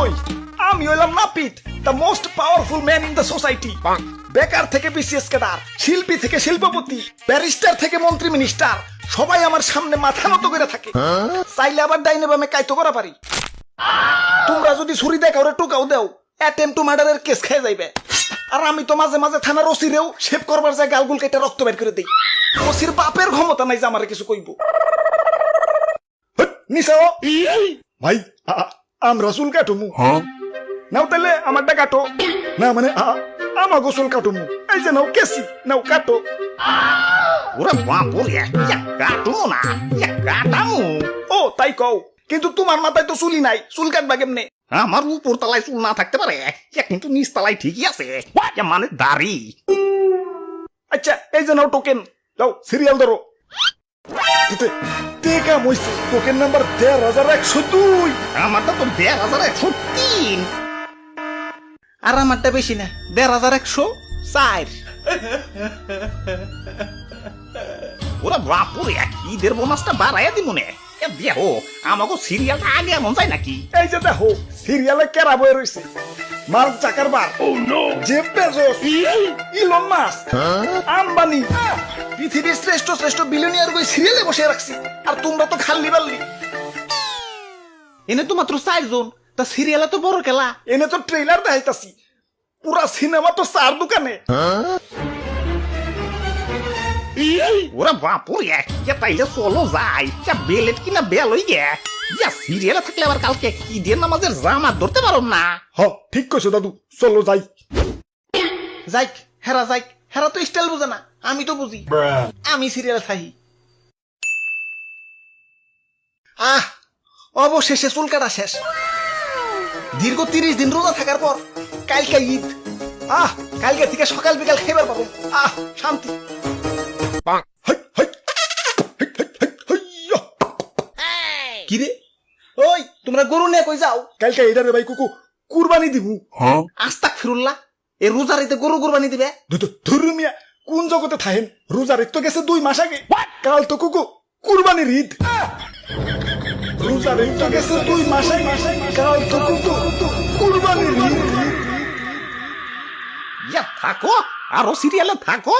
কই আমি হইলাম নাপিত, the most powerful man in the society. বেকার থেকে বিসিএস ক্যাডার, শিল্পী থেকে শিল্পপতি, ব্যারিস্টার থেকে মন্ত্রী মিনিস্টার, সবাই আমার সামনে মাথা নত করে থাকে। চাইলে আবার ডাইনে বামে কাইতো করা পারি। তোমরা যদি ছুরি দেখাও রে টুকাও দেও, অ্যাটেম্প টু মার্ডারের কেস খেয়ে যাইবে। আর আমি তো মাঝে মাঝে থানার ওসিরেও শেভ করবার যায় গালগুল কেটে রক্ত বের করে দিই। ওসির বাপের ক্ষমতা নাই যে আমারে কিছু কইব। নিসাও ভাই, আমরা চুল কাটুমু। নাও তাহলে আমারটা কাটো। না মানে আমার গোসল কাটুমু। এই যে নাও কেসি, নাও কাটো। ওরে বাপুরে, কাটুমু না, কাটামু। ও তাই কও, কিন্তু তোমার মাথায় তো চুলি নাই, চুল কাটবা কেমনে? আমার উপর তলায় চুল না থাকতে পারে, কিন্তু নিচ তলায় ঠিকই আছে, মানে দাড়ি। আচ্ছা এই যে নাও টোকেন, যাও সিরিয়াল ধরো। কাম হইছে, টোকেন নাম্বার ১৩,১০২। আমারটা তো ১৩,১০৩। আর আমারটা বেশি না, ১৩,১০৪। ওরা বাপুরে, ঈদের বোনাসটা বাড়াইয়া দিব নে। দেখো আমাকে সিরিয়ালটা আগে এমন যায় নাকি? এই যে দেখো সিরিয়ালে কেরা বয়ে রয়েছে। Mark Zuckerberg, Jeff Bezos, Elon Musk, Ambani, পৃথিবীর শ্রেষ্ঠ শ্রেষ্ঠ বিলিয়নিয়ার কই সিরিয়ালে বসে রাখছি। আর তোমরা তো খাল্লি বাল্লি। এনে তো মাত্র ৪ জন, তা সিরিয়ালে তো বড় খেলা। এনে তো ট্রেলার দেখাইতাছি, পুরা সিনেমা তো ৪ দোকানে। ওরা বাপুরে, তাইলে চলো যাই। বেলেট কিনা বেল হই গে। সিরিয়ালে থাকলে আবার কালকে ঈদের নামাজের জামাত ধরতে পারো না। হ ঠিক কইছো দাদু, চলো যাই। যাইক হেরা, যাইক হেরা তো স্টাইল বুঝে না, আমি তো বুঝি। আমি সিরিয়ালে থাকি। অবশেষে চুল কাটা শেষ। দীর্ঘ ৩০ দিন রোজা থাকার পর কালকে ঈদ। কালকে থেকে সকাল বিকাল খেবার পাবো। শান্তি। কিরে ওই, তোমরা গরু নিয়ে কই যাও? কালকে এটা রে ভাই কুকু কুরবানি দিবু। আস্তাক ফিরুল্লাহ, এ রোজারিতে গরু কুরবানি দিবে? ধর্মিয়া কোন জগতে থাকেন? রোজার ঈদ তো গেছে ২ মাস আগে। কাল তো কুকু কুরবানির ঈদ। রোজার ঈদ তো গেছে ২ মাস আগে। কাল তো কুকু কুরবানির ঈদ। থাকো, আরো সিরিয়ালে থাকো।